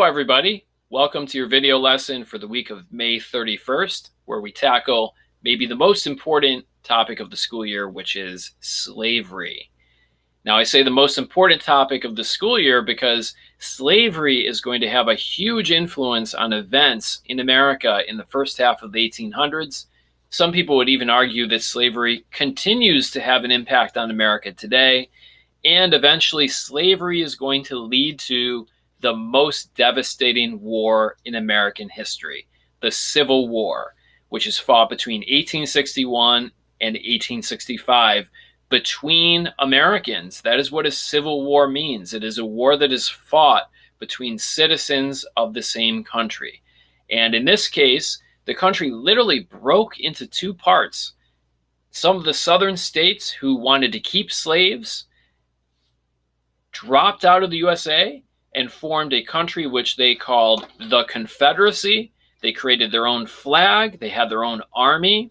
everybody. Welcome to your video lesson for the week of May 31st, where we tackle maybe the most important topic of the school year, which is slavery. Now, I say the most important topic of the school year because slavery is going to have a huge influence on events in America in the first half of the 1800s. Some people would even argue that slavery continues to have an impact on America today, and eventually slavery is going to lead to the most devastating war in American history, the Civil War, which is fought between 1861 and 1865 between Americans. That is what a civil war means. It is a war that is fought between citizens of the same country. And in this case, the country literally broke into two parts. Some of the southern states who wanted to keep slaves dropped out of the USA and formed a country which they called the Confederacy. They created their own flag. They had their own army.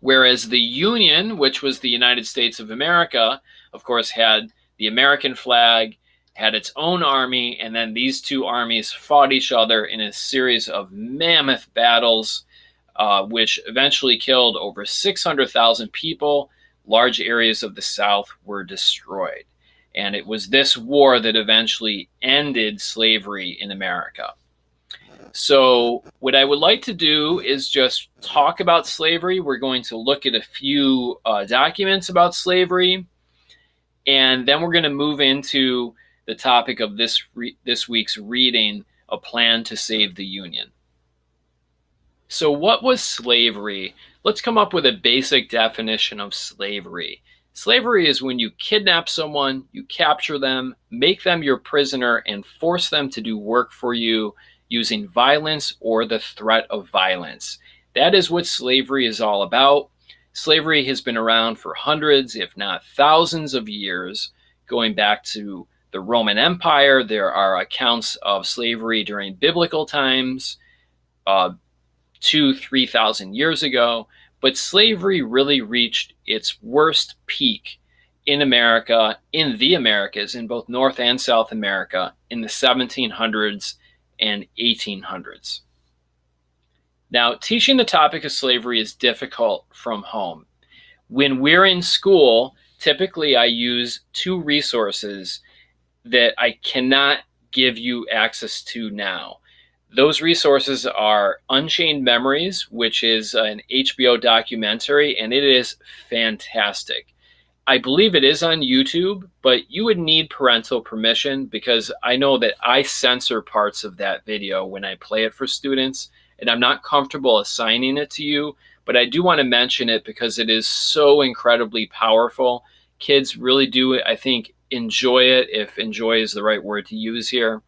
Whereas the Union, which was the United States of America, of course, had the American flag, had its own army, and then these two armies fought each other in a series of mammoth battles, which eventually killed over 600,000 people. Large areas of the South were destroyed. And it was this war that eventually ended slavery in America. So what I would like to do is just talk about slavery. We're going to look at a few documents about slavery, and then we're going to move into the topic of this week's reading, A Plan to Save the Union. So what was slavery? Let's come up with a basic definition of slavery. Slavery is when you kidnap someone, you capture them, make them your prisoner, and force them to do work for you using violence or the threat of violence. That is what slavery is all about. Slavery has been around for hundreds, if not thousands of years, going back to the Roman Empire. There are accounts of slavery during biblical times, 2,000-3,000 years ago. But slavery really reached its worst peak in America, in the Americas, in both North and South America, in the 1700s and 1800s. Now, teaching the topic of slavery is difficult from home. When we're in school, typically I use two resources that I cannot give you access to now. Those resources are Unchained Memories, which is an HBO documentary, and it is fantastic. I believe it is on YouTube, but you would need parental permission because I know that I censor parts of that video when I play it for students, and I'm not comfortable assigning it to you, but I do want to mention it because it is so incredibly powerful. Kids really do, I think, enjoy it, if enjoy is the right word to use here,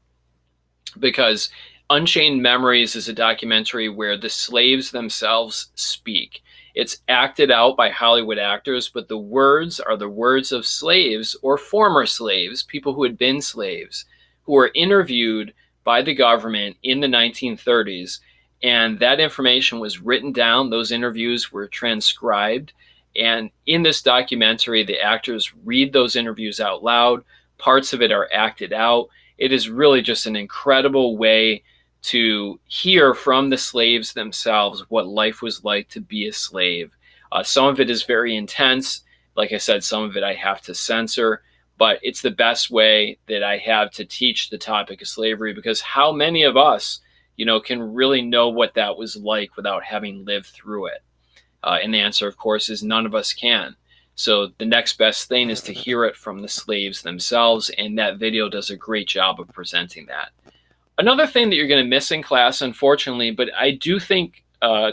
because Unchained Memories is a documentary where the slaves themselves speak. It's acted out by Hollywood actors, but the words are the words of slaves or former slaves, people who had been slaves, who were interviewed by the government in the 1930s. And that information was written down. Those interviews were transcribed. And in this documentary, the actors read those interviews out loud. Parts of it are acted out. It is really just an incredible way to hear from the slaves themselves what life was like to be a slave. Some of it is very intense. Like I said, some of it I have to censor, but it's the best way that I have to teach the topic of slavery, because how many of us, can really know what that was like without having lived through it? And the answer, of course, is none of us can. So the next best thing is to hear it from the slaves themselves, and that video does a great job of presenting that. Another thing that you're going to miss in class, unfortunately, but I do think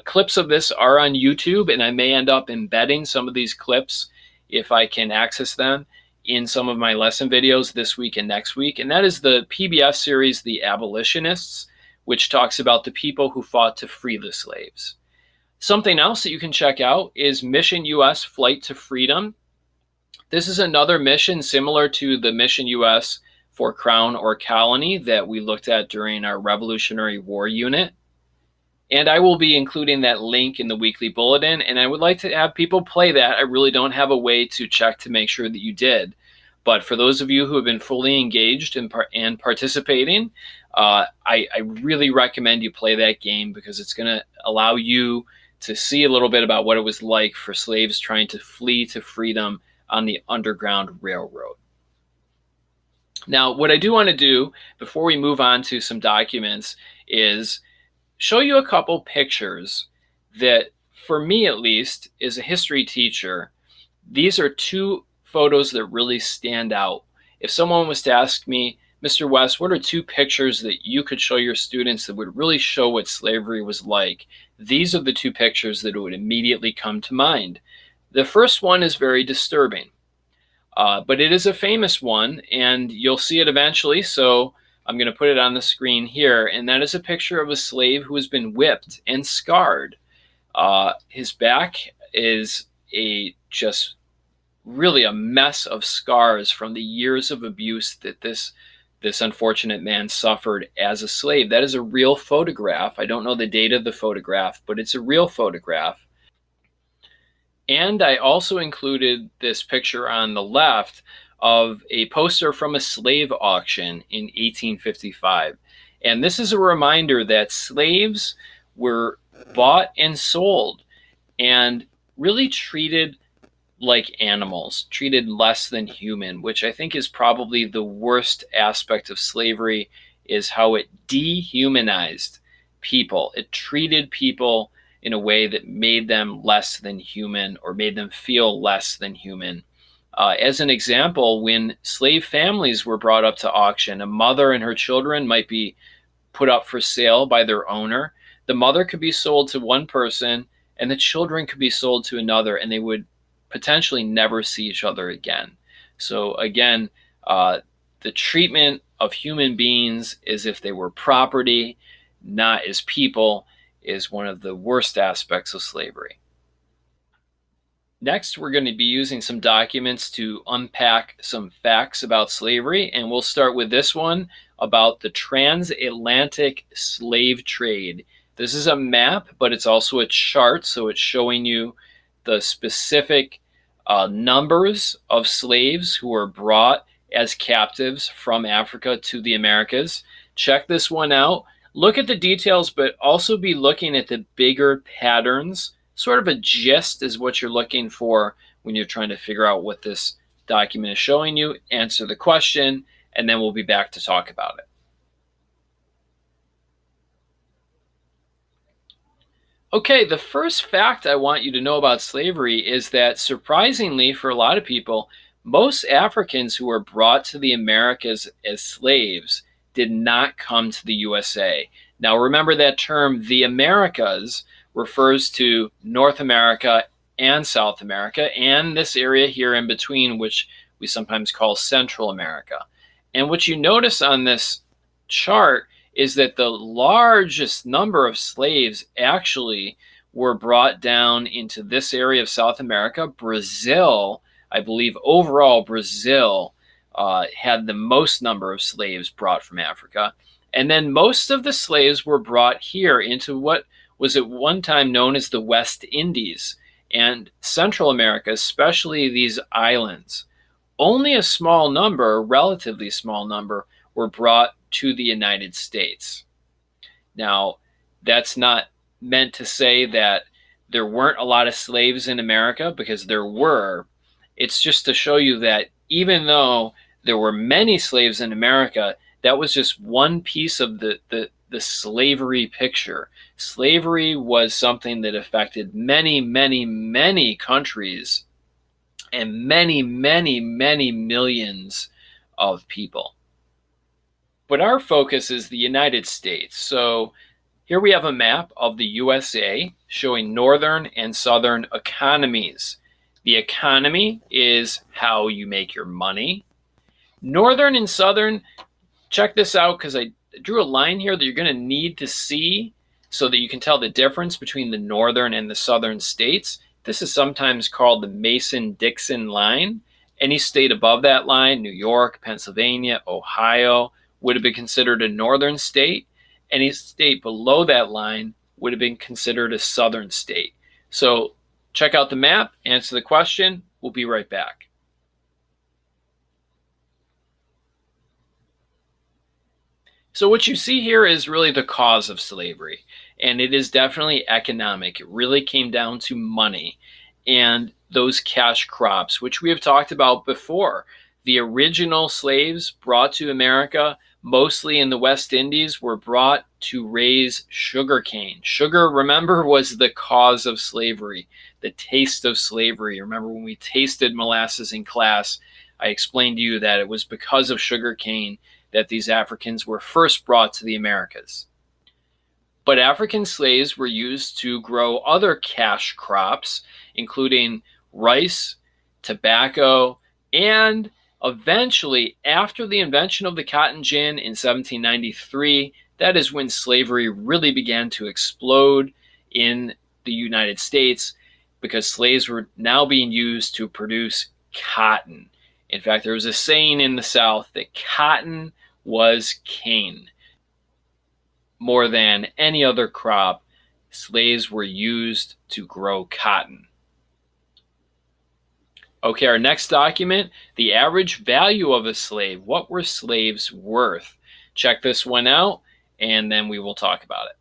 clips of this are on YouTube, and I may end up embedding some of these clips, if I can access them, in some of my lesson videos this week and next week. And that is the PBS series, The Abolitionists, which talks about the people who fought to free the slaves. Something else that you can check out is Mission US Flight to Freedom. This is another mission similar to the Mission US for Crown or Colony that we looked at during our Revolutionary War unit. And I will be including that link in the weekly bulletin, and I would like to have people play that. I really don't have a way to check to make sure that you did. But for those of you who have been fully engaged and participating, I really recommend you play that game, because it's going to allow you to see a little bit about what it was like for slaves trying to flee to freedom on the Underground Railroad. Now, what I do want to do before we move on to some documents is show you a couple pictures that, for me at least, as a history teacher, these are two photos that really stand out. If someone was to ask me, Mr. West, what are two pictures that you could show your students that would really show what slavery was like? These are the two pictures that would immediately come to mind. The first one is very disturbing, but it is a famous one, and you'll see it eventually, so I'm going to put it on the screen here, and that is a picture of a slave who has been whipped and scarred. His back is just really a mess of scars from the years of abuse that this unfortunate man suffered as a slave. That is a real photograph. I don't know the date of the photograph, but it's a real photograph. And I also included this picture on the left of a poster from a slave auction in 1855. And this is a reminder that slaves were bought and sold and really treated like animals, treated less than human, which I think is probably the worst aspect of slavery, is how it dehumanized people. It treated people in a way that made them less than human, or made them feel less than human. As an example, when slave families were brought up to auction, a mother and her children might be put up for sale by their owner. The mother could be sold to one person, and the children could be sold to another, and they would potentially never see each other again. So again, the treatment of human beings as if they were property, not as people, is one of the worst aspects of slavery. Next, we're going to be using some documents to unpack some facts about slavery, and we'll start with this one about the transatlantic slave trade. This is a map, but it's also a chart, so it's showing you the specific numbers of slaves who were brought as captives from Africa to the Americas. Check this one out. Look at the details, but also be looking at the bigger patterns. Sort of a gist is what you're looking for when you're trying to figure out what this document is showing you. Answer the question, and then we'll be back to talk about it. Okay, the first fact I want you to know about slavery is that, surprisingly for a lot of people, most Africans who were brought to the Americas as slaves did not come to the USA. Now remember, that term, the Americas, refers to North America and South America, and this area here in between, which we sometimes call Central America. And what you notice on this chart is that the largest number of slaves actually were brought down into this area of South America. Brazil, I believe overall Brazil had the most number of slaves brought from Africa. And then most of the slaves were brought here into what was at one time known as the West Indies and Central America, especially these islands. Only a small number, a relatively small number, were brought to the United States. Now, that's not meant to say that there weren't a lot of slaves in America, because there were. It's just to show you that even though there were many slaves in America, that was just one piece of the slavery picture. Slavery was something that affected many, many, many countries and many, many, many millions of people. But our focus is the United States. So here we have a map of the USA showing northern and southern economies. The economy is how you make your money. Northern and southern, check this out, because I drew a line here that you're going to need to see so that you can tell the difference between the northern and the southern states. This is sometimes called the Mason-Dixon line. Any state above that line, New York, Pennsylvania, Ohio, would have been considered a northern state. Any state below that line would have been considered a southern state. So check out the map, answer the question. We'll be right back. So what you see here is really the cause of slavery, and it is definitely economic. It really came down to money and those cash crops, which we have talked about before. The original slaves brought to America, mostly in the West Indies, were brought to raise sugarcane. Sugar, remember, was the cause of slavery, the taste of slavery. Remember when we tasted molasses in class, I explained to you that it was because of sugarcane that these Africans were first brought to the Americas. But African slaves were used to grow other cash crops, including rice, tobacco, and eventually, after the invention of the cotton gin in 1793, that is when slavery really began to explode in the United States because slaves were now being used to produce cotton. In fact, there was a saying in the South that cotton was king. More than any other crop, slaves were used to grow cotton. Okay, our next document, the average value of a slave. What were slaves worth? Check this one out, and then we will talk about it.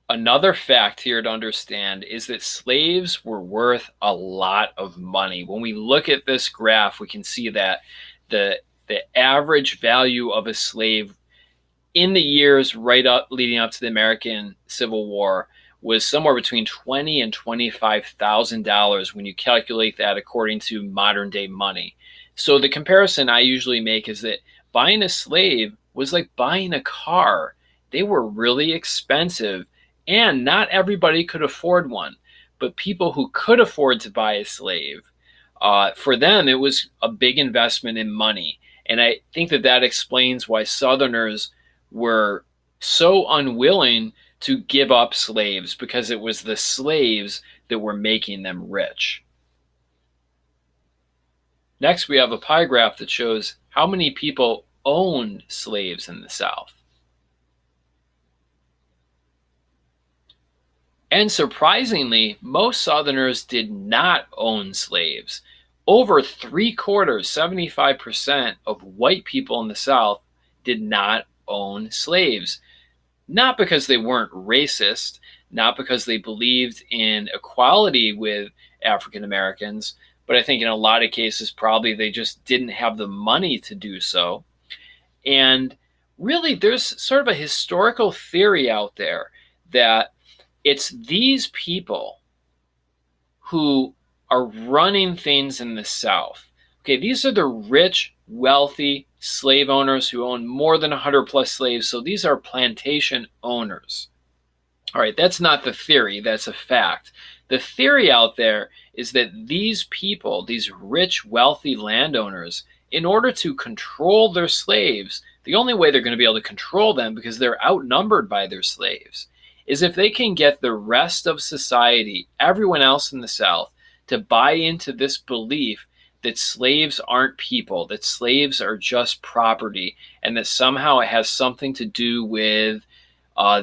Another fact here to understand is that slaves were worth a lot of money. When we look at this graph, we can see that the average value of a slave in the years right up leading up to the American Civil War was somewhere between $20,000 and $25,000 when you calculate that according to modern day money. So the comparison I usually make is that buying a slave was like buying a car. They were really expensive, and not everybody could afford one. But people who could afford to buy a slave, for them, it was a big investment in money. And I think that that explains why Southerners were so unwilling to give up slaves, because it was the slaves that were making them rich. Next, we have a pie graph that shows how many people owned slaves in the South. And surprisingly, most Southerners did not own slaves. Over 3/4, 75% of white people in the South did not own slaves. Not because they weren't racist, not because they believed in equality with African Americans, but I think in a lot of cases, probably they just didn't have the money to do so. And really, there's sort of a historical theory out there that it's these people who are running things in the South. Okay, these are the rich, wealthy slave owners who own more than 100 plus slaves. So these are plantation owners. All right, that's not the theory, that's a fact. The theory out there is that these people, these rich, wealthy landowners, in order to control their slaves, the only way they're going to be able to control them, because they're outnumbered by their slaves, is if they can get the rest of society, everyone else in the South, to buy into this belief that slaves aren't people, that slaves are just property, and that somehow it has something to do with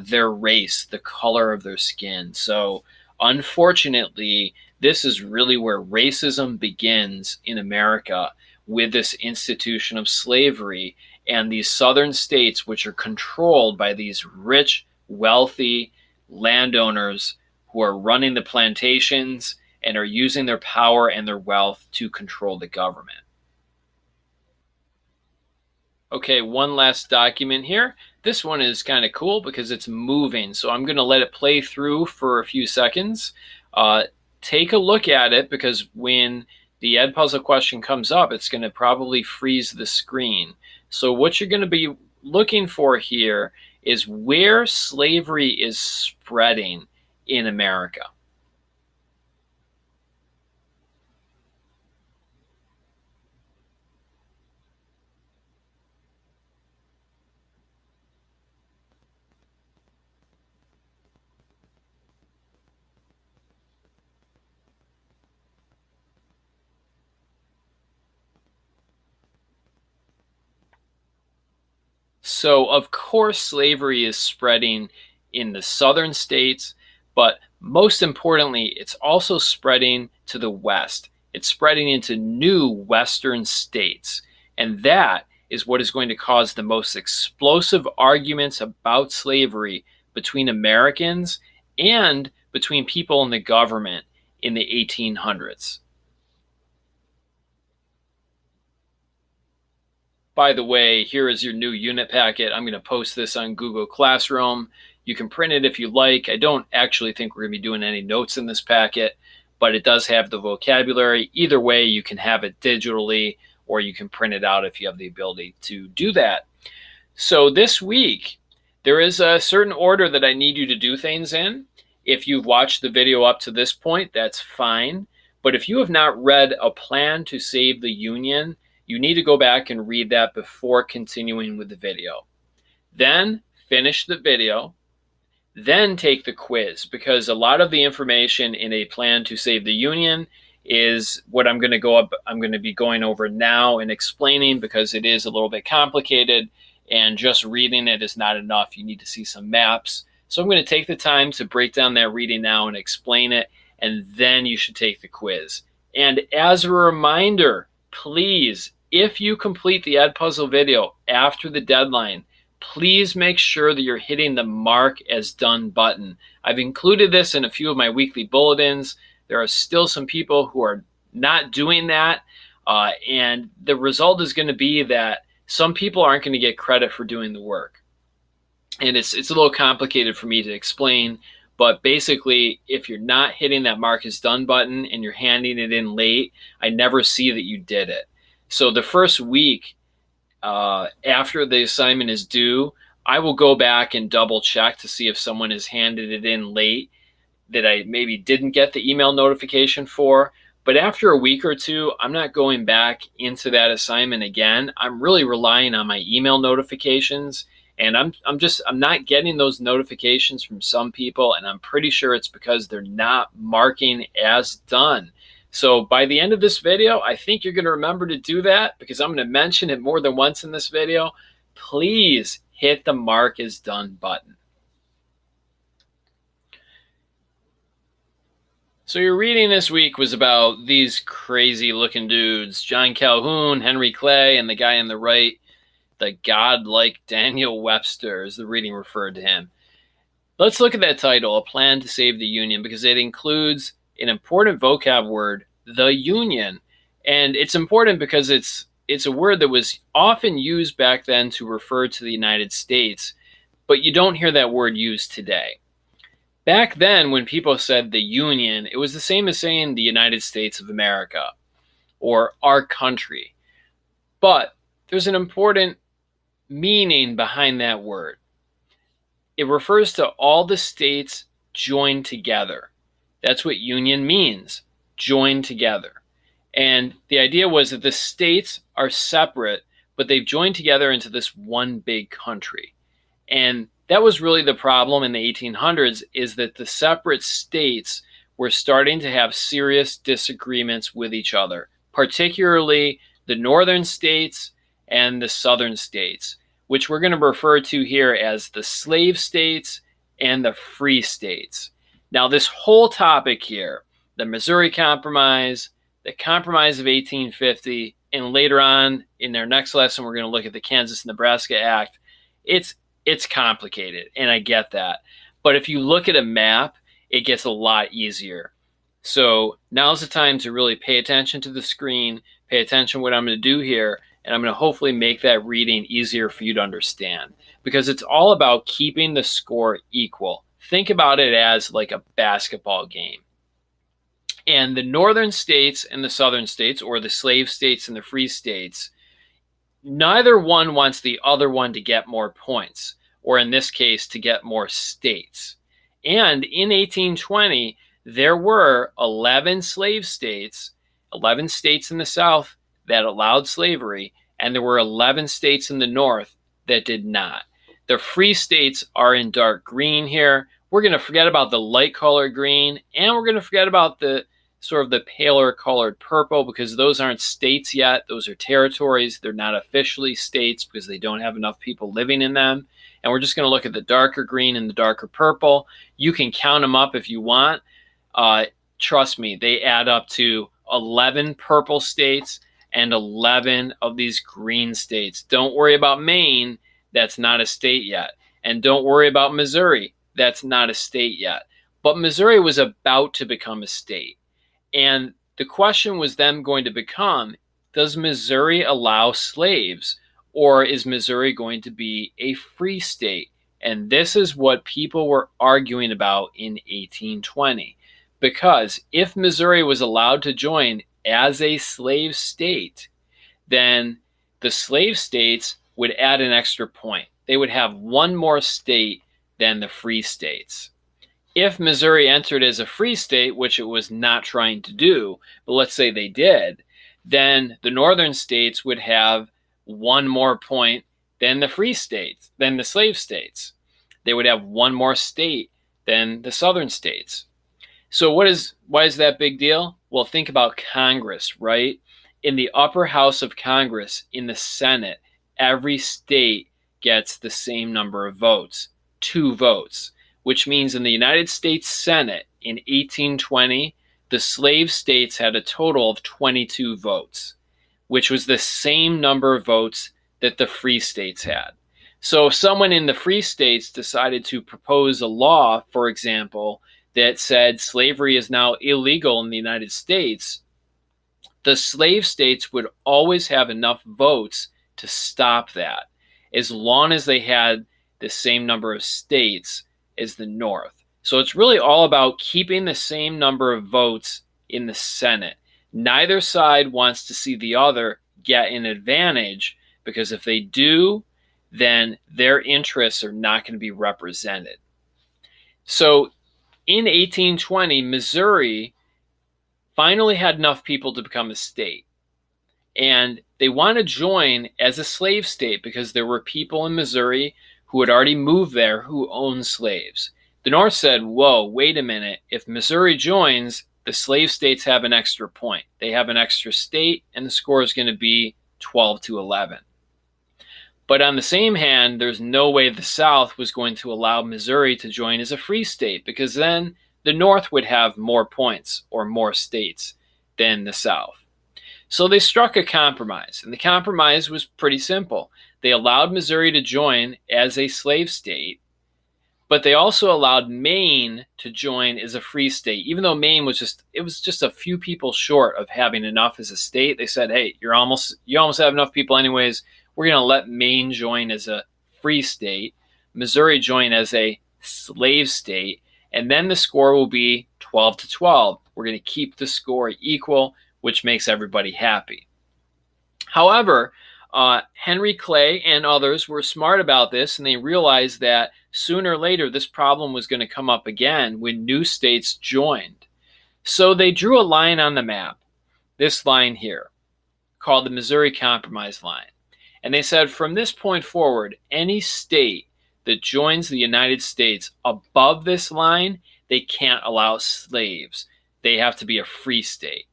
their race, the color of their skin. So, unfortunately, this is really where racism begins in America, with this institution of slavery and these southern states, which are controlled by these rich, wealthy landowners who are running the plantations and are using their power and their wealth to control the government. Okay, one last document here. This one is kind of cool because it's moving, so I'm going to let it play through for a few seconds. Take a look at it, because when the Edpuzzle question comes up, it's going to probably freeze the screen. So what you're going to be looking for here is where slavery is spreading in America. So, of course, slavery is spreading in the southern states, but most importantly, it's also spreading to the west. It's spreading into new western states. And that is what is going to cause the most explosive arguments about slavery between Americans and between people in the government in the 1800s. By the way, here is your new unit packet. I'm going to post this on Google Classroom. You can print it if you like. I don't actually think we're going to be doing any notes in this packet, but it does have the vocabulary. Either way, you can have it digitally or you can print it out if you have the ability to do that. So this week, there is a certain order that I need you to do things in. If you've watched the video up to this point, that's fine. But if you have not read A Plan to Save the Union, you need to go back and read that before continuing with the video. Then finish the video. Then take the quiz, because a lot of the information in A Plan to Save the Union is what I'm going to be going over now and explaining, because it is a little bit complicated and just reading it is not enough. You need to see some maps. So I'm going to take the time to break down that reading now and explain it, and then you should take the quiz. And as a reminder, please, if you complete the Edpuzzle video after the deadline, please make sure that you're hitting the mark as done button. I've included this in a few of my weekly bulletins. There are still some people who are not doing that, and the result is going to be that some people aren't going to get credit for doing the work. And it's a little complicated for me to explain, but basically, if you're not hitting that mark as done button and you're handing it in late, I never see that you did it. So the first week after the assignment is due, I will go back and double check to see if someone has handed it in late that I maybe didn't get the email notification for. But after a week or two, I'm not going back into that assignment again. I'm really relying on my email notifications, and I'm not getting those notifications from some people, and I'm pretty sure it's because they're not marking as done. So by the end of this video, I think you're going to remember to do that, because I'm going to mention it more than once in this video. Please hit the mark as done button. So your reading this week was about these crazy looking dudes, John Calhoun, Henry Clay, and the guy on the right, the godlike Daniel Webster, as the reading referred to him. Let's look at that title, A Plan to Save the Union, because it includes an important vocab word, the Union. And it's important because it's a word that was often used back then to refer to the United States, but you don't hear that word used today. Back then, when people said the Union, it was the same as saying the United States of America or our country. But there's an important meaning behind that word. It refers to all the states joined together. That's what union means, joined together. And the idea was that the states are separate, but they've joined together into this one big country. And that was really the problem in the 1800s, is that the separate states were starting to have serious disagreements with each other, particularly the northern states and the southern states, which we're going to refer to here as the slave states and the free states. Now, this whole topic here, the Missouri Compromise, the Compromise of 1850, and later on in our next lesson, we're going to look at the Kansas-Nebraska Act. It's complicated, and I get that. But if you look at a map, it gets a lot easier. So now's the time to really pay attention to the screen, pay attention to what I'm going to do here, and I'm going to hopefully make that reading easier for you to understand, because it's all about keeping the score equal. Think about it as like a basketball game. And the northern states and the southern states, or the slave states and the free states, neither one wants the other one to get more points, or in this case, to get more states. And in 1820, there were 11 slave states, 11 states in the South that allowed slavery, and there were 11 states in the North that did not. The free states are in dark green here. We're going to forget about the light colored green, and we're going to forget about the sort of the paler colored purple, because those aren't states yet. Those are territories. They're not officially states because they don't have enough people living in them. And we're just going to look at the darker green and the darker purple. You can count them up if you want. Trust me, they add up to 11 purple states and 11 of these green states. Don't worry about Maine. That's not a state yet. And don't worry about Missouri. That's not a state yet. But Missouri was about to become a state. And the question was then going to become, does Missouri allow slaves, or is Missouri going to be a free state? And this is what people were arguing about in 1820. Because if Missouri was allowed to join as a slave state, then the slave states would add an extra point. They would have one more state than the free states. If Missouri entered as a free state, which it was not trying to do, but let's say they did, then the northern states would have one more point than the free states, than the slave states. They would have one more state than the southern states. So why is that big deal? Well, think about Congress, right? In the upper house of Congress, in the Senate, every state gets the same number of votes, 2 votes, which means in the United States Senate in 1820, the slave states had a total of 22 votes, which was the same number of votes that the free states had. So if someone in the free states decided to propose a law, for example, that said slavery is now illegal in the United States, the slave states would always have enough votes to stop that, as long as they had the same number of states as the North. So it's really all about keeping the same number of votes in the Senate. Neither side wants to see the other get an advantage, because if they do, then their interests are not going to be represented. So in 1820, Missouri finally had enough people to become a state. And they want to join as a slave state because there were people in Missouri who had already moved there who owned slaves. The North said, whoa, wait a minute. If Missouri joins, the slave states have an extra point. They have an extra state, and the score is going to be 12-11. But on the same hand, there's no way the South was going to allow Missouri to join as a free state, because then the North would have more points or more states than the South. So they struck a compromise, and the compromise was pretty simple. They allowed Missouri to join as a slave state, but they also allowed Maine to join as a free state. Even though Maine was just a few people short of having enough as a state, they said, hey, you almost have enough people anyways. We're going to let Maine join as a free state, Missouri join as a slave state, and then the score will be 12-12. We're going to keep the score equal, which makes everybody happy. However, Henry Clay and others were smart about this, and they realized that sooner or later this problem was going to come up again when new states joined. So they drew a line on the map, this line here, called the Missouri Compromise line. And they said from this point forward, any state that joins the United States above this line, they can't allow slaves. They have to be a free state.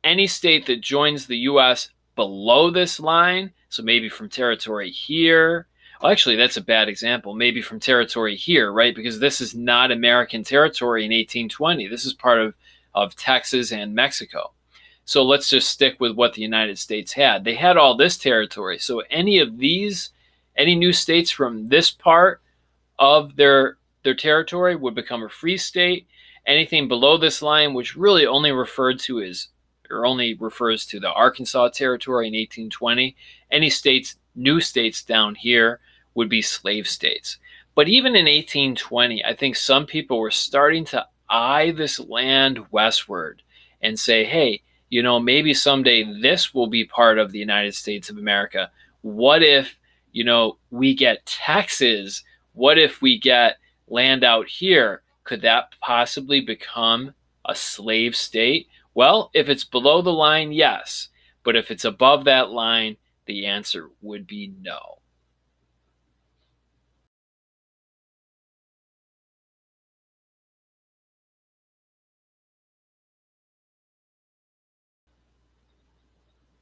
Any state that joins the U.S. below this line, so maybe from territory here, well, actually, that's a bad example, maybe from territory here, right? Because this is not American territory in 1820. This is part of Texas and Mexico. So let's just stick with what the United States had. They had all this territory. So any new states from this part of their territory would become a free state. Anything below this line, which really only refers to the Arkansas territory in 1820, any new states down here would be slave states. But even in 1820, I think some people were starting to eye this land westward and say, hey, maybe someday this will be part of the United States of America. What if, we get Texas? What if we get land out here? Could that possibly become a slave state? Well, if it's below the line, yes. But if it's above that line, the answer would be no.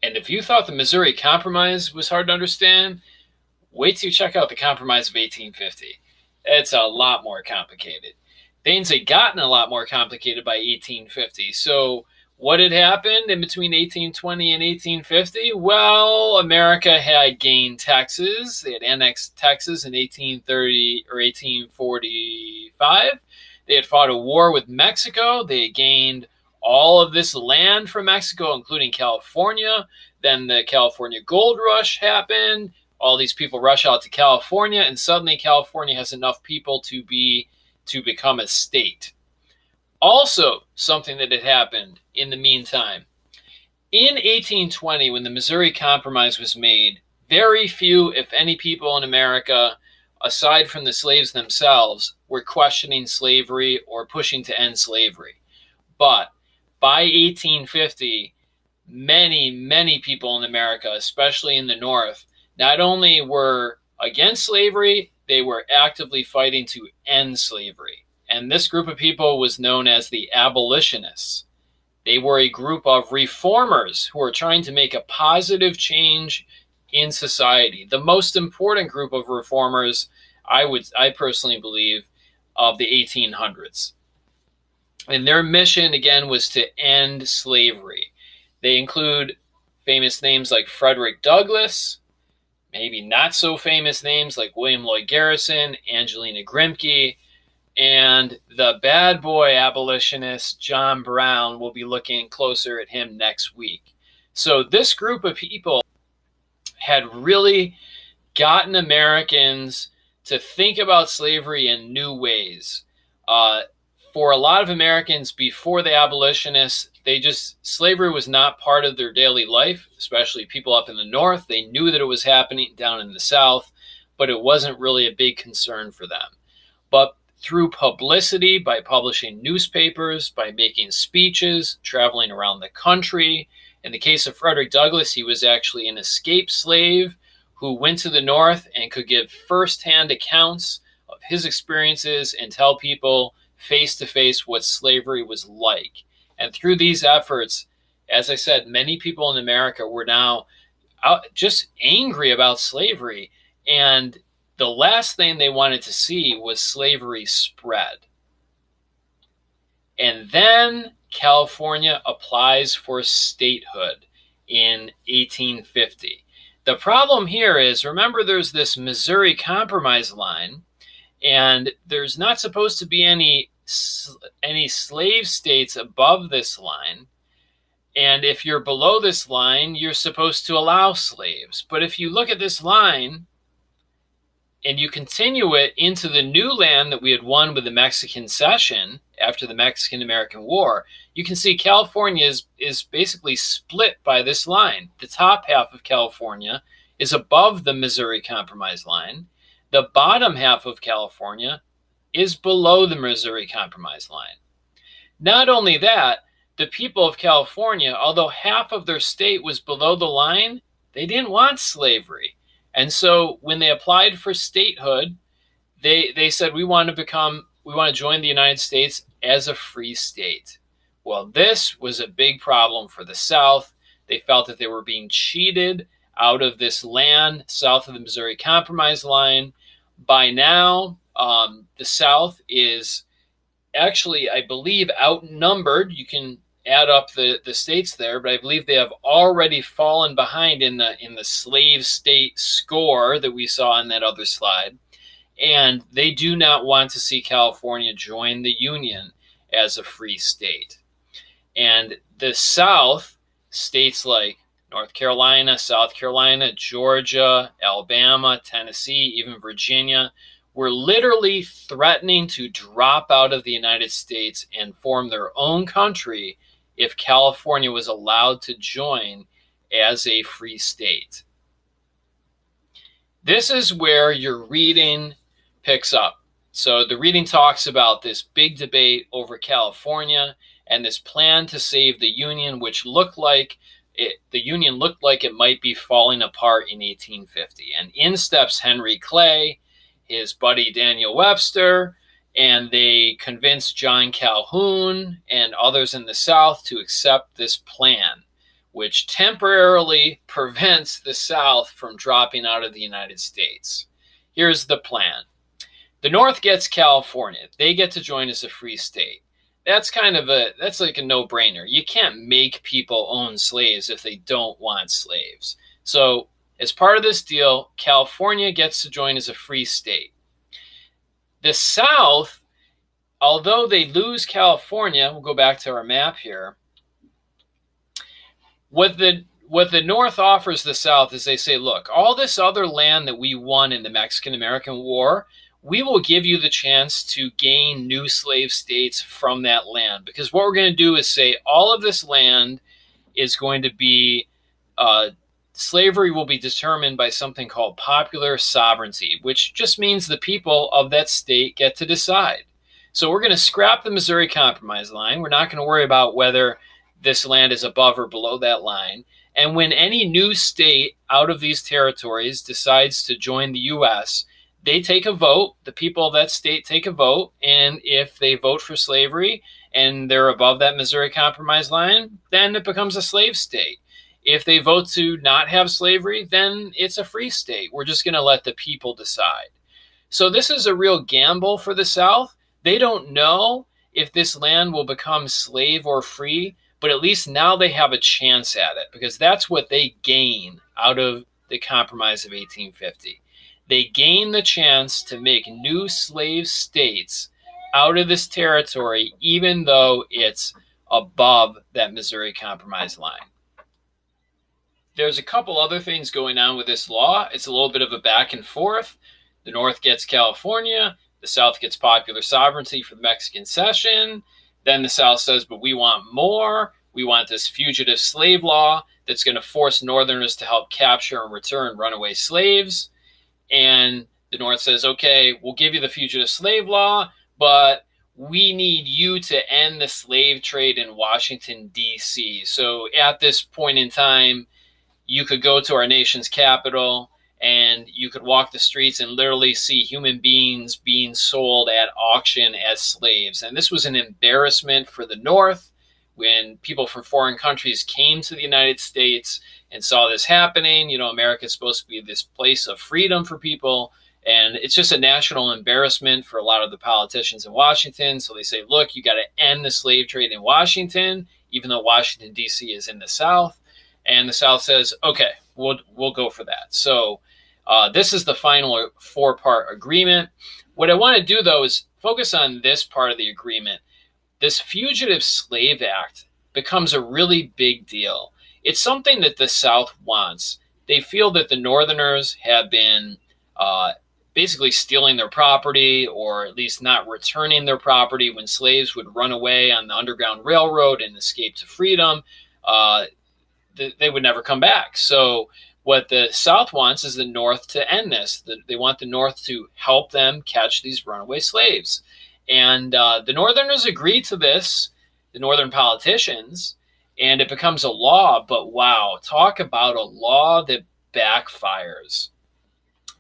And if you thought the Missouri Compromise was hard to understand, wait till you check out the Compromise of 1850. It's a lot more complicated. Things had gotten a lot more complicated by 1850. So What had happened in between 1820 and 1850? Well, America had gained Texas. They had annexed Texas in 1830 or 1845. They had fought a war with Mexico. They had gained all of this land from Mexico, including California. Then the California Gold Rush happened. All these people rush out to California, and suddenly California has enough people to become a state. Also, something that had happened in the meantime. In 1820, when the Missouri Compromise was made, very few, if any, people in America, aside from the slaves themselves, were questioning slavery or pushing to end slavery. But by 1850, many, many people in America, especially in the North, not only were against slavery, they were actively fighting to end slavery. And this group of people was known as the abolitionists. They were a group of reformers who were trying to make a positive change in society. The most important group of reformers, I personally believe, of the 1800s. And their mission, again, was to end slavery. They include famous names like Frederick Douglass, maybe not so famous names like William Lloyd Garrison, Angelina Grimke, and the bad boy abolitionist John Brown. Will be looking closer at him next week. So this group of people had really gotten Americans to think about slavery in new ways. For a lot of Americans before the abolitionists, slavery was not part of their daily life, especially people up in the North. They knew that it was happening down in the South, but it wasn't really a big concern for them. But through publicity, by publishing newspapers, by making speeches, traveling around the country. In the case of Frederick Douglass, he was actually an escaped slave who went to the North and could give firsthand accounts of his experiences and tell people face-to-face what slavery was like. And through these efforts, as I said, many people in America were now just angry about slavery, and the last thing they wanted to see was slavery spread. And then California applies for statehood in 1850. The problem here is, remember, there's this Missouri Compromise line, and there's not supposed to be any slave states above this line. And if you're below this line, you're supposed to allow slaves. But if you look at this line, and you continue it into the new land that we had won with the Mexican Cession after the Mexican-American War, you can see California is basically split by this line. The top half of California is above the Missouri Compromise line. The bottom half of California is below the Missouri Compromise line. Not only that, the people of California, although half of their state was below the line, they didn't want slavery. And so when they applied for statehood, they said, we want to join the United States as a free state. Well, this was a big problem for the South. They felt that they were being cheated out of this land south of the Missouri Compromise line. By now, the South is actually, I believe, outnumbered. You can add up the states there, but I believe they have already fallen behind in the slave state score that we saw in that other slide. And they do not want to see California join the Union as a free state. And the South, states like North Carolina, South Carolina, Georgia, Alabama, Tennessee, even Virginia, were literally threatening to drop out of the United States and form their own country if California was allowed to join as a free state. This is where your reading picks up. So the reading talks about this big debate over California and this plan to save the Union, which looked like it might be falling apart in 1850. And in steps Henry Clay, his buddy Daniel Webster, and they convinced John Calhoun and others in the South to accept this plan, which temporarily prevents the South from dropping out of the United States. Here's the plan. The North gets California. They get to join as a free state. that's like a no-brainer. You can't make people own slaves if they don't want slaves. So as part of this deal, California gets to join as a free state. The South, although they lose California, we'll go back to our map here. What the North offers the South is they say, look, all this other land that we won in the Mexican-American War, we will give you the chance to gain new slave states from that land. Because what we're going to do is say all of this land is going to be, slavery will be determined by something called popular sovereignty, which just means the people of that state get to decide. So we're going to scrap the Missouri Compromise line. We're not going to worry about whether this land is above or below that line. And when any new state out of these territories decides to join the U.S., they take a vote. The people of that state take a vote. And if they vote for slavery and they're above that Missouri Compromise line, then it becomes a slave state. If they vote to not have slavery, then it's a free state. We're just going to let the people decide. So this is a real gamble for the South. They don't know if this land will become slave or free, but at least now they have a chance at it, because that's what they gain out of the Compromise of 1850. They gain the chance to make new slave states out of this territory, even though it's above that Missouri Compromise line. There's a couple other things going on with this law. It's a little bit of a back and forth. The North gets California. The South gets popular sovereignty for the Mexican Cession. Then the South says, but we want more. We want this fugitive slave law that's going to force Northerners to help capture and return runaway slaves. And the North says, okay, we'll give you the fugitive slave law, but we need you to end the slave trade in Washington, D.C. So at this point in time, you could go to our nation's capital and you could walk the streets and literally see human beings being sold at auction as slaves. And this was an embarrassment for the North. When people from foreign countries came to the United States and saw this happening, America is supposed to be this place of freedom for people. And it's just a national embarrassment for a lot of the politicians in Washington. So they say, look, you got to end the slave trade in Washington, even though Washington, D.C. is in the South. And the South says, okay, we'll go for that. So this is the final 4-part agreement. What I want to do, though, is focus on this part of the agreement. This Fugitive Slave Act becomes a really big deal. It's something that the South wants. They feel that the Northerners have been basically stealing their property, or at least not returning their property when slaves would run away on the Underground Railroad and escape to freedom. They would never come back. So what the South wants is the North to end this. They want the North to help them catch these runaway slaves. And the Northerners agree to this, the Northern politicians, and it becomes a law. But wow, talk about a law that backfires,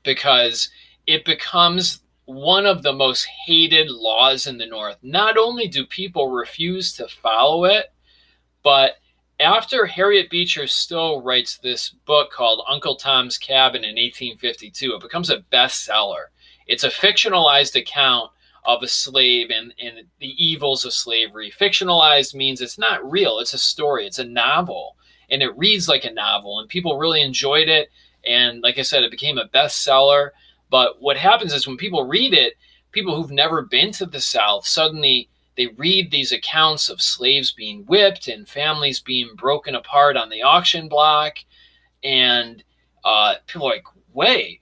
because it becomes one of the most hated laws in the North. Not only do people refuse to follow it, but after Harriet Beecher Stowe writes this book called Uncle Tom's Cabin in 1852, it becomes a bestseller. It's a fictionalized account of a slave and the evils of slavery. Fictionalized means it's not real. It's a story. It's a novel. And it reads like a novel. And people really enjoyed it. And like I said, it became a bestseller. But what happens is when people read it, people who've never been to the South, suddenly they read these accounts of slaves being whipped and families being broken apart on the auction block. And people are like way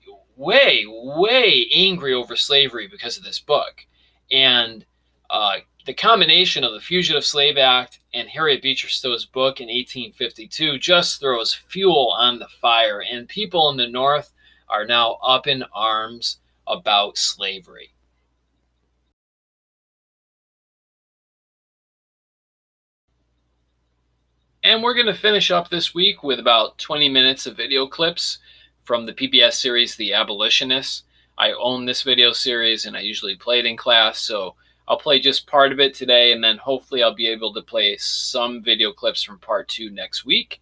angry over slavery because of this book. And the combination of the Fugitive Slave Act and Harriet Beecher Stowe's book in 1852 just throws fuel on the fire. And people in the North are now up in arms about slavery. And we're going to finish up this week with about 20 minutes of video clips from the PBS series, The Abolitionists. I own this video series and I usually play it in class, so I'll play just part of it today, and then hopefully I'll be able to play some video clips from part 2 next week.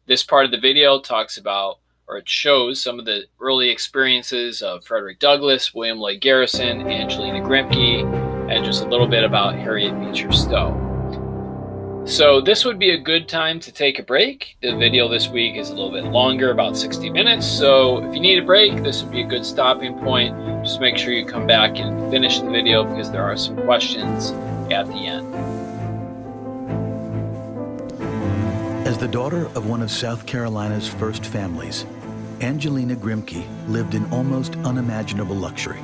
This part of the video talks about, or it shows, some of the early experiences of Frederick Douglass, William Lloyd Garrison, Angelina Grimke, and just a little bit about Harriet Beecher Stowe. So this would be a good time to take a break. The video this week is a little bit longer, about 60 minutes. So if you need a break, this would be a good stopping point. Just make sure you come back and finish the video because there are some questions at the end. As the daughter of one of South Carolina's first families, Angelina Grimke lived in almost unimaginable luxury.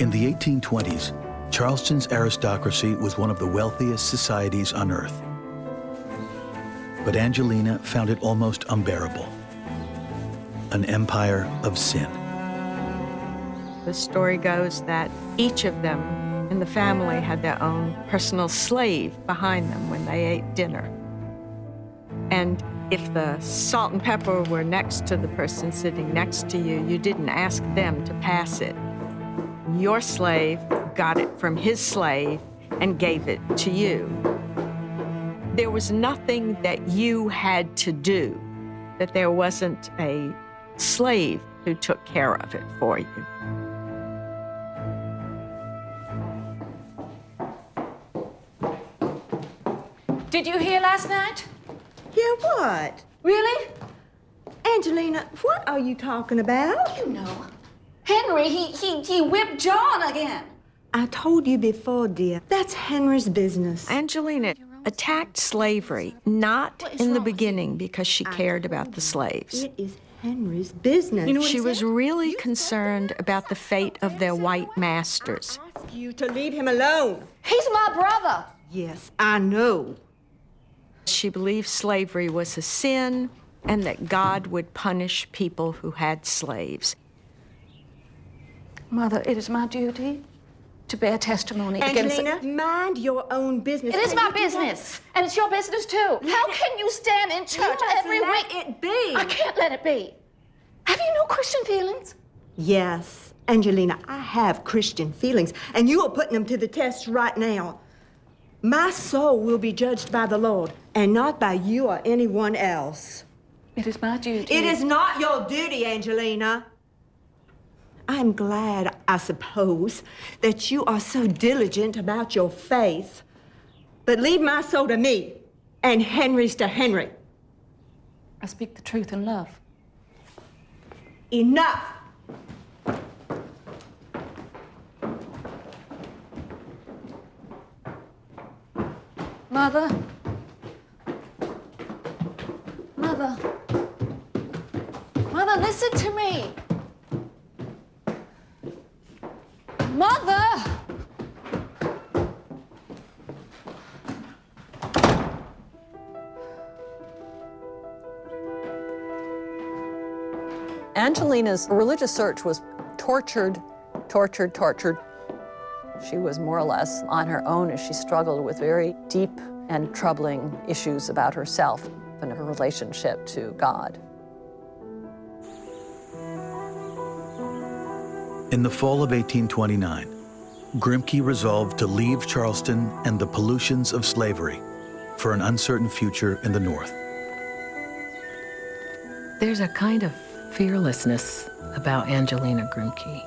In the 1820s, Charleston's aristocracy was one of the wealthiest societies on earth. But Angelina found it almost unbearable. An empire of sin. The story goes that each of them in the family had their own personal slave behind them when they ate dinner. And if the salt and pepper were next to the person sitting next to you, you didn't ask them to pass it. Your slave got it from his slave and gave it to you. There was nothing that you had to do, that there wasn't a slave who took care of it for you. Did you hear last night? Hear what? Really? Angelina, what are you talking about? You know, Henry, he whipped John again. I told you before, dear. That's Henry's business. Angelina attacked slavery, not in the beginning because she cared about the slaves. It is Henry's business. You know She was really concerned about the fate of their white masters. I ask you to leave him alone. He's my brother. Yes, I know. She believed slavery was a sin and that God would punish people who had slaves. Mother, it is my duty to bear testimony Angelina, against... mind your own business. It is my business, and it's your business too. How can you stand in church every week? Let it be. I can't let it be. Have you no Christian feelings? Yes, Angelina, I have Christian feelings, and you are putting them to the test right now. My soul will be judged by the Lord, and not by you or anyone else. It is my duty. It is not your duty, Angelina. I'm glad, I suppose, that you are so diligent about your faith. But leave my soul to me, and Henry's to Henry. I speak the truth in love. Enough! Mother. Mother. Mother, listen to me. Mother! Angelina's religious search was tortured. She was more or less on her own as she struggled with very deep and troubling issues about herself and her relationship to God. In the fall of 1829, Grimke resolved to leave Charleston and the pollutions of slavery for an uncertain future in the North. There's a kind of fearlessness about Angelina Grimke.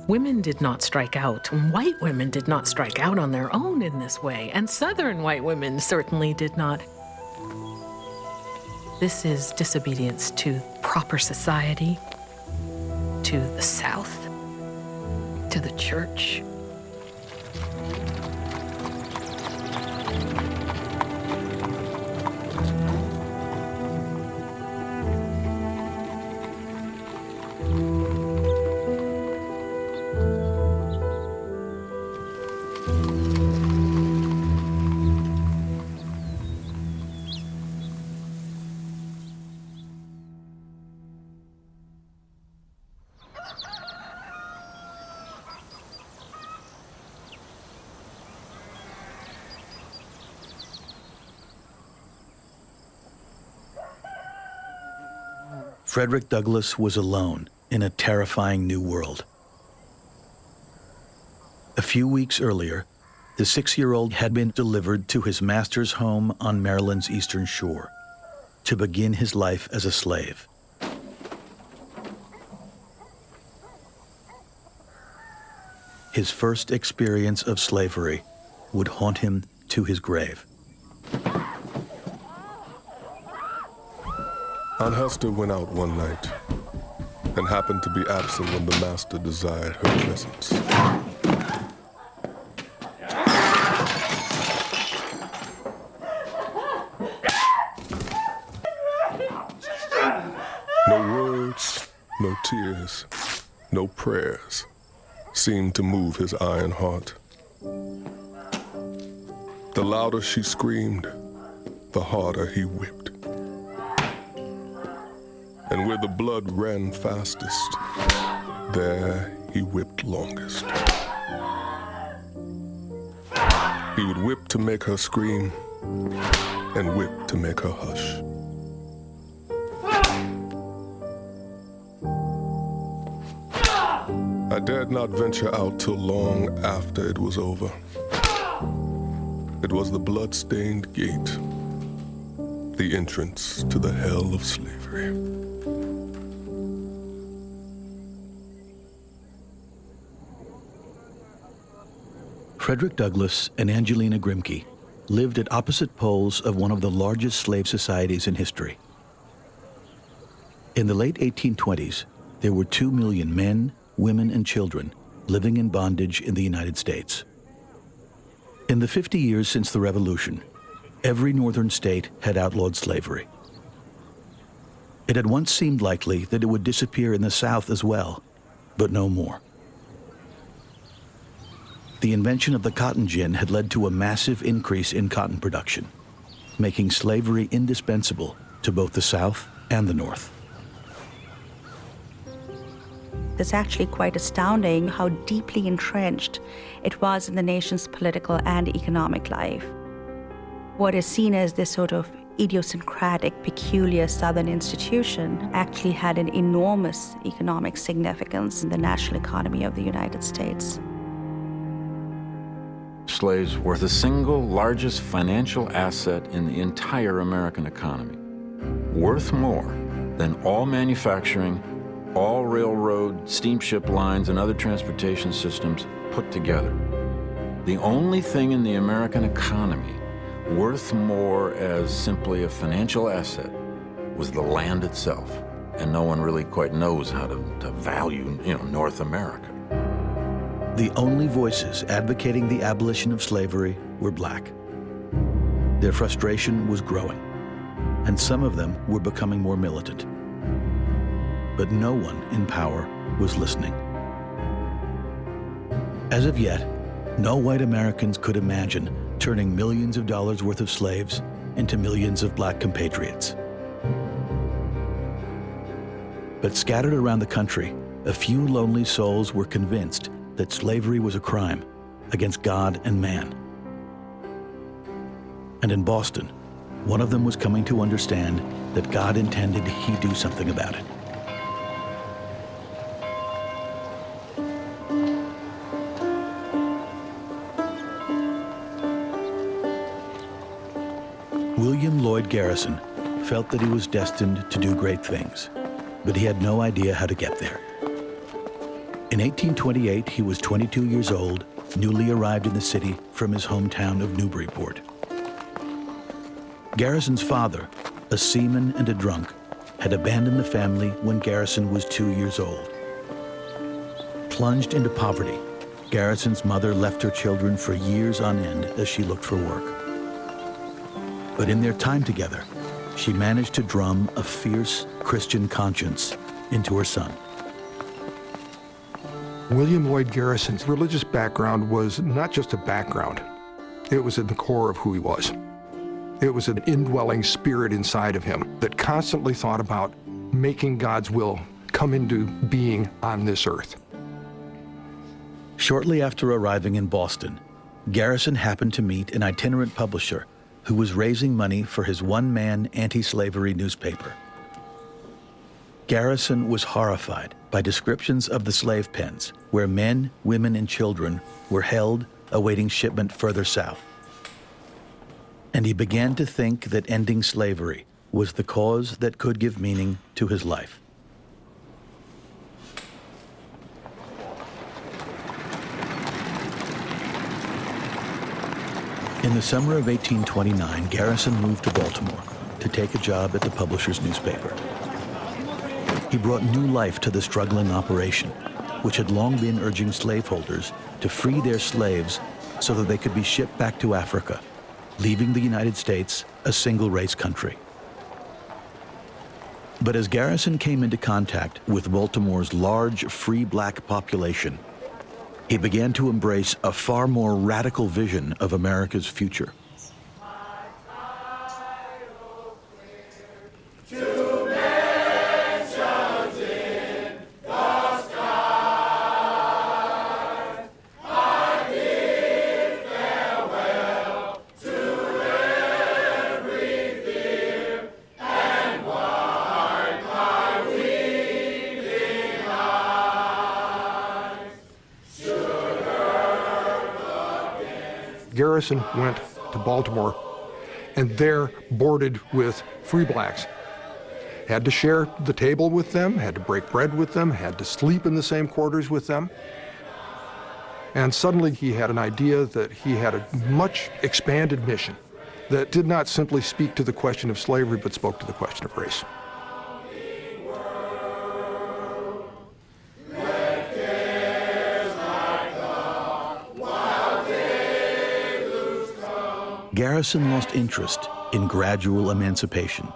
Women did not strike out, and white women did not strike out on their own in this way, and Southern white women certainly did not. This is disobedience to proper society, to the South, to the church. Frederick Douglass was alone in a terrifying new world. A few weeks earlier, the 6-year-old had been delivered to his master's home on Maryland's eastern shore to begin his life as a slave. his first experience of slavery would haunt him to his grave. Aunt Hester went out one night and happened to be absent when the master desired her presence. No words, no tears, no prayers seemed to move his iron heart. The louder she screamed, the harder he whipped. And where the blood ran fastest, there he whipped longest. He would whip to make her scream, and whip to make her hush. I dared not venture out till long after it was over. It was the blood-stained gate, the entrance to the hell of slavery. Frederick Douglass and Angelina Grimke lived at opposite poles of one of the largest slave societies in history. In the late 1820s, there were 2 million men, women, and children living in bondage in the United States. In the 50 years since the Revolution, every northern state had outlawed slavery. It had once seemed likely that it would disappear in the South as well, but no more. The invention of the cotton gin had led to a massive increase in cotton production, making slavery indispensable to both the South and the North. It's actually quite astounding how deeply entrenched it was in the nation's political and economic life. What is seen as this sort of idiosyncratic, peculiar Southern institution actually had an enormous economic significance in the national economy of the United States. Slaves were the single largest financial asset in the entire American economy, worth more than all manufacturing, all railroad, steamship lines, and other transportation systems put together. The only thing in the American economy worth more as simply a financial asset was the land itself. And no one really quite knows how to value, North America. The only voices advocating the abolition of slavery were black. Their frustration was growing, and some of them were becoming more militant. But no one in power was listening. As of yet, no white Americans could imagine turning millions of dollars worth of slaves into millions of black compatriots. But scattered around the country, a few lonely souls were convinced that slavery was a crime against God and man. And in Boston, one of them was coming to understand that God intended he do something about it. William Lloyd Garrison felt that he was destined to do great things, but he had no idea how to get there. In 1828, he was 22 years old, newly arrived in the city from his hometown of Newburyport. Garrison's father, a seaman and a drunk, had abandoned the family when Garrison was 2 years old. Plunged into poverty, Garrison's mother left her children for years on end as she looked for work. But in their time together, she managed to drum a fierce Christian conscience into her son. William Lloyd Garrison's religious background was not just a background. It was at the core of who he was. It was an indwelling spirit inside of him that constantly thought about making God's will come into being on this earth. Shortly after arriving in Boston, Garrison happened to meet an itinerant publisher who was raising money for his one-man anti-slavery newspaper. Garrison was horrified by descriptions of the slave pens where men, women, and children were held awaiting shipment further south. And he began to think that ending slavery was the cause that could give meaning to his life. In the summer of 1829, Garrison moved to Baltimore to take a job at the publisher's newspaper. He brought new life to the struggling operation, which had long been urging slaveholders to free their slaves so that they could be shipped back to Africa, leaving the United States a single-race country. But as Garrison came into contact with Baltimore's large free black population, he began to embrace a far more radical vision of America's future. Garrison went to Baltimore and there boarded with free blacks. Had to share the table with them, had to break bread with them, had to sleep in the same quarters with them. And suddenly he had an idea that he had a much expanded mission that did not simply speak to the question of slavery, but spoke to the question of race. Garrison lost interest in gradual emancipation.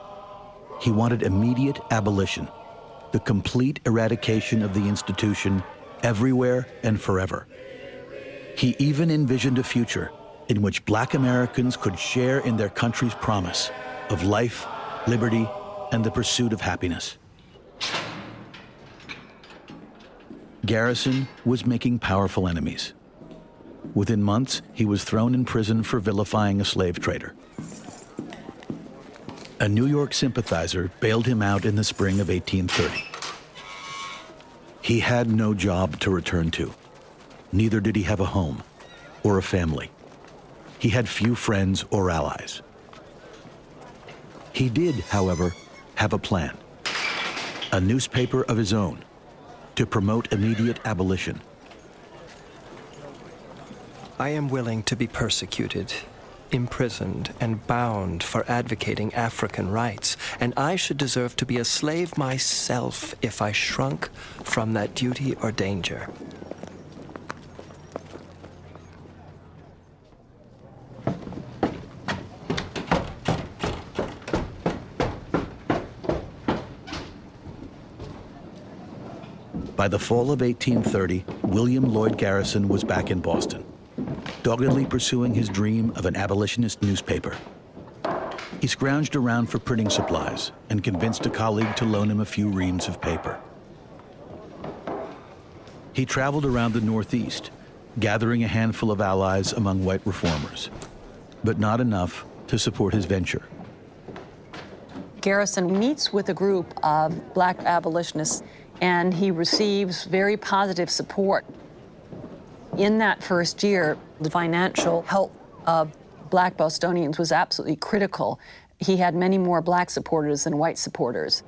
He wanted immediate abolition, the complete eradication of the institution everywhere and forever. He even envisioned a future in which black Americans could share in their country's promise of life, liberty, and the pursuit of happiness. Garrison was making powerful enemies. Within months, he was thrown in prison for vilifying a slave trader. A New York sympathizer bailed him out in the spring of 1830. He had no job to return to. Neither did he have a home or a family. He had few friends or allies. He did, however, have a plan. A newspaper of his own to promote immediate abolition. I am willing to be persecuted, imprisoned, and bound for advocating African rights, and I should deserve to be a slave myself if I shrunk from that duty or danger. By the fall of 1830, William Lloyd Garrison was back in Boston, doggedly pursuing his dream of an abolitionist newspaper. He scrounged around for printing supplies and convinced a colleague to loan him a few reams of paper. He traveled around the Northeast, gathering a handful of allies among white reformers, but not enough to support his venture. Garrison meets with a group of black abolitionists, and he receives very positive support. In that first year, the financial help of black Bostonians was absolutely critical. He had many more black supporters than white supporters.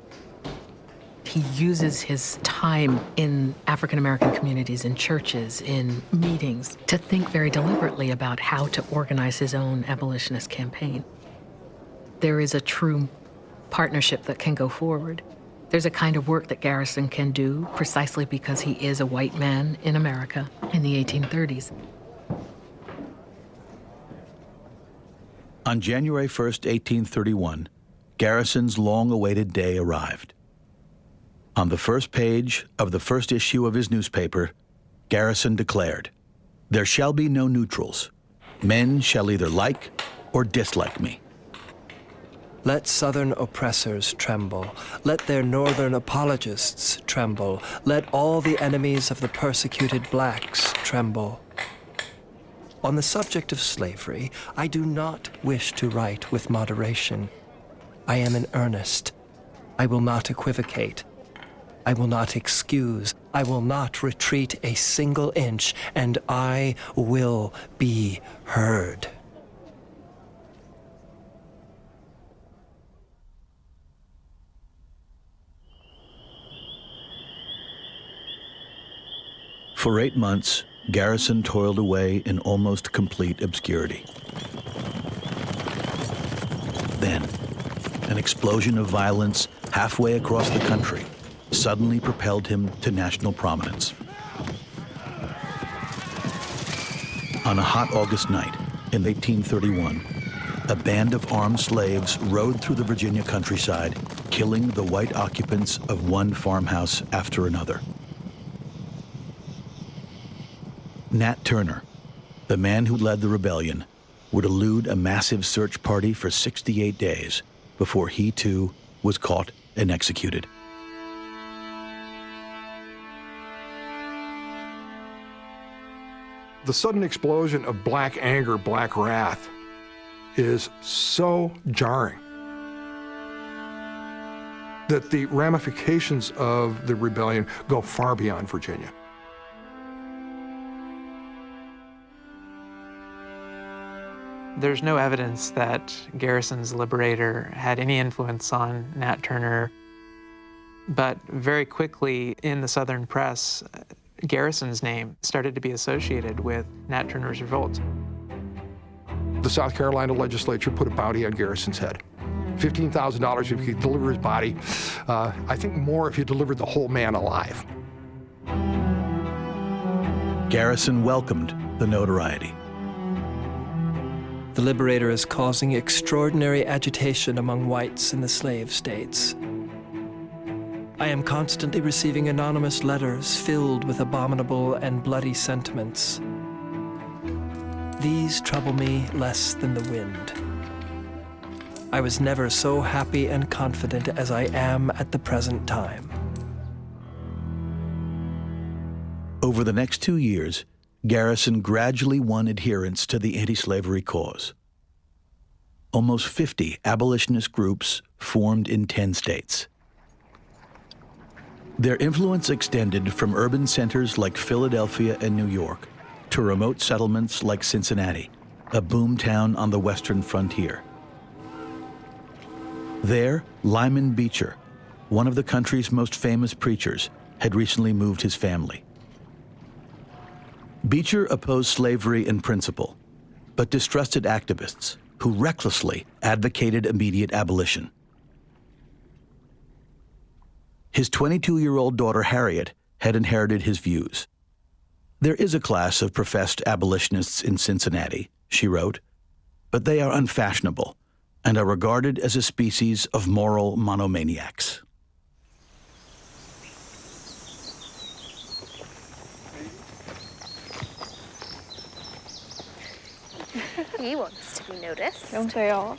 He uses his time in African-American communities, in churches, in meetings, to think very deliberately about how to organize his own abolitionist campaign. There is a true partnership that can go forward. There's a kind of work that Garrison can do precisely because he is a white man in America in the 1830s. On January 1st, 1831, Garrison's long-awaited day arrived. On the first page of the first issue of his newspaper, Garrison declared, "There shall be no neutrals. Men shall either like or dislike me." Let Southern oppressors tremble. Let their Northern apologists tremble. Let all the enemies of the persecuted blacks tremble. On the subject of slavery, I do not wish to write with moderation. I am in earnest. I will not equivocate. I will not excuse. I will not retreat a single inch, and I will be heard. For 8 months, Garrison toiled away in almost complete obscurity. then, an explosion of violence halfway across the country suddenly propelled him to national prominence. On a hot August night in 1831, a band of armed slaves rode through the Virginia countryside, killing the white occupants of one farmhouse after another. Nat Turner, the man who led the rebellion, would elude a massive search party for 68 days before he too was caught and executed. The sudden explosion of black anger, black wrath, is so jarring that the ramifications of the rebellion go far beyond Virginia. There's no evidence that Garrison's Liberator had any influence on Nat Turner, but very quickly in the Southern press, Garrison's name started to be associated with Nat Turner's revolt. The South Carolina legislature put a bounty on Garrison's head. $15,000 if he could deliver his body. I think more if you delivered the whole man alive. Garrison welcomed the notoriety. The Liberator is causing extraordinary agitation among whites in the slave states. I am constantly receiving anonymous letters filled with abominable and bloody sentiments. These trouble me less than the wind. I was never so happy and confident as I am at the present time. Over the next 2 years, Garrison gradually won adherents to the anti-slavery cause. Almost 50 abolitionist groups formed in 10 states. Their influence extended from urban centers like Philadelphia and New York to remote settlements like Cincinnati, a boom town on the western frontier. There, Lyman Beecher, one of the country's most famous preachers, had recently moved his family. Beecher opposed slavery in principle, but distrusted activists who recklessly advocated immediate abolition. His 22-year-old daughter, Harriet, had inherited his views. "There is a class of professed abolitionists in Cincinnati," she wrote, "but they are unfashionable and are regarded as a species of moral monomaniacs." He wants to be noticed. Don't they all?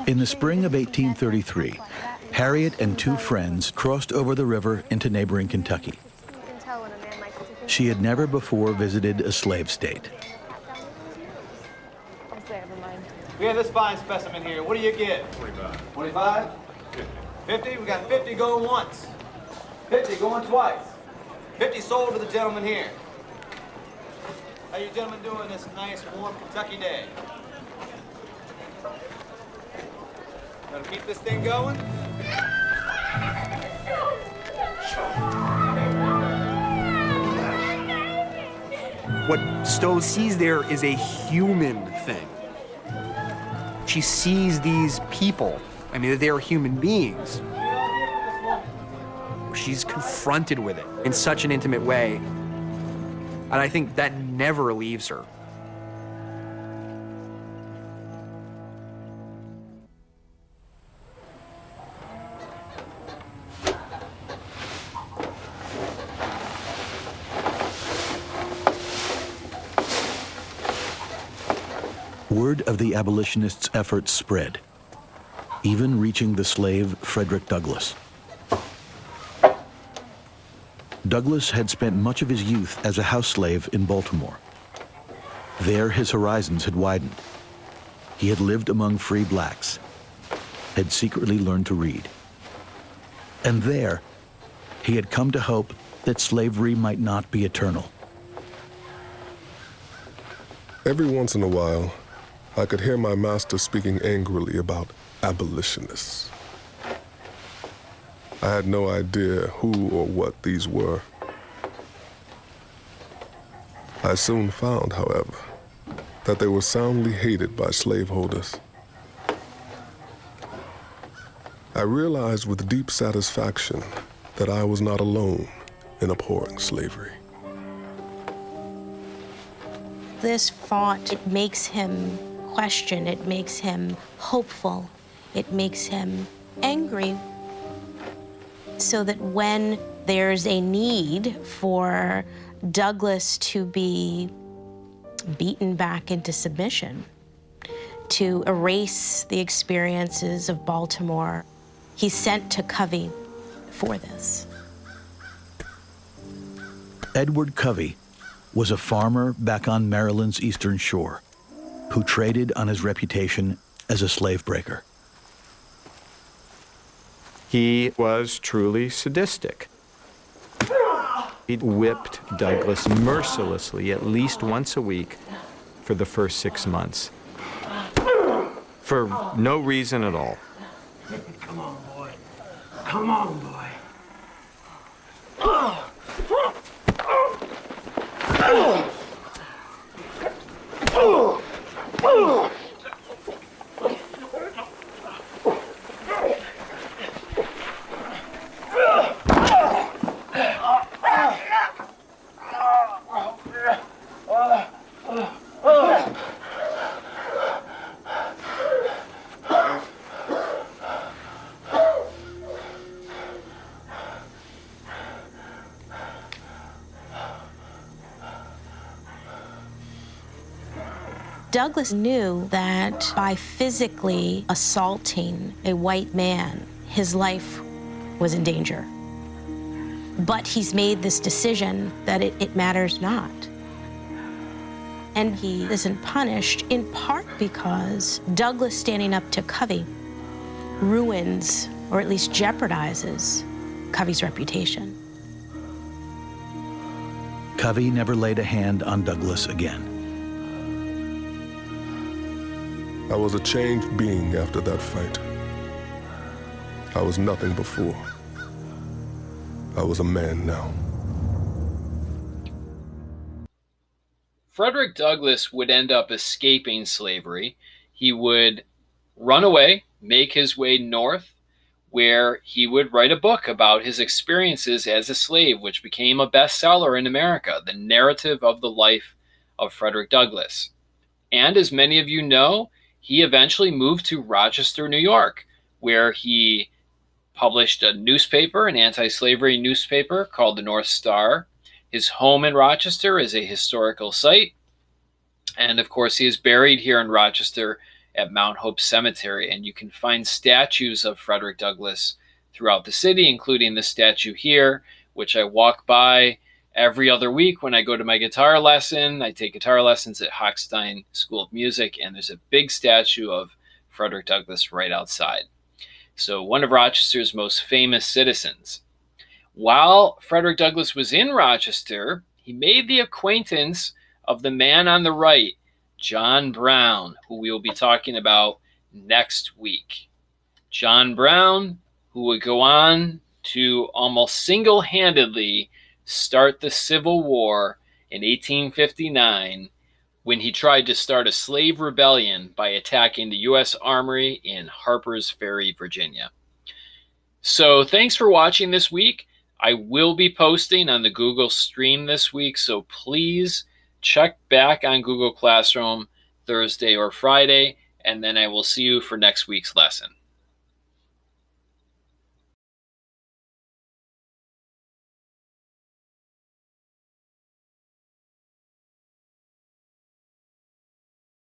In the spring of 1833, Harriet and 2 friends crossed over the river into neighboring Kentucky. She had never before visited a slave state. We have this fine specimen here. What do you get? 25. 25? 50? We got 50 going once. 50 going twice. 50 sold to the gentleman here. How you gentlemen doing this nice, warm Kentucky day? Gonna keep this thing going? What Stowe sees there is a human thing. She sees these people. I mean, they're human beings. She's confronted with it in such an intimate way. And I think that never leaves her. Word of the abolitionists' efforts spread, even reaching the slave Frederick Douglass. Douglass had spent much of his youth as a house slave in Baltimore. There, his horizons had widened. He had lived among free blacks, had secretly learned to read. And there, he had come to hope that slavery might not be eternal. Every once in a while, I could hear my master speaking angrily about abolitionists. I had no idea who or what these were. I soon found, however, that they were soundly hated by slaveholders. I realized with deep satisfaction that I was not alone in abhorring slavery. This thought, it makes him question, it makes him hopeful, it makes him angry, so that when there's a need for Douglass to be beaten back into submission, to erase the experiences of Baltimore, he's sent to Covey for this. Edward Covey was a farmer back on Maryland's eastern shore who traded on his reputation as a slave breaker. He was truly sadistic. He whipped Douglass mercilessly at least once a week for the first 6 months. For no reason at all. Come on, boy. Come on, boy. Douglass knew that by physically assaulting a white man, his life was in danger. But he's made this decision that it matters not. And he isn't punished in part because Douglass standing up to Covey ruins, or at least jeopardizes, Covey's reputation. Covey never laid a hand on Douglass again. I was a changed being after that fight. I was nothing before. I was a man now. Frederick Douglass would end up escaping slavery. He would run away, make his way north, where he would write a book about his experiences as a slave, which became a bestseller in America, The Narrative of the Life of Frederick Douglass. And as many of you know, he eventually moved to Rochester, New York, where he published a newspaper, an anti-slavery newspaper called the North Star. His home in Rochester is a historical site. And of course, he is buried here in Rochester at Mount Hope Cemetery. And you can find statues of Frederick Douglass throughout the city, including the statue here, which I walk by every other week when I go to my guitar lesson. I take guitar lessons at Hochstein School of Music, and there's a big statue of Frederick Douglass right outside. So one of Rochester's most famous citizens. While Frederick Douglass was in Rochester, he made the acquaintance of the man on the right, John Brown, who we will be talking about next week. John Brown, who would go on to almost single-handedly start the Civil War in 1859 when he tried to start a slave rebellion by attacking the U.S. Armory in Harper's Ferry, Virginia. So thanks for watching this week. I will be posting on the Google Stream this week, so please check back on Google Classroom Thursday or Friday, and then I will see you for next week's lesson.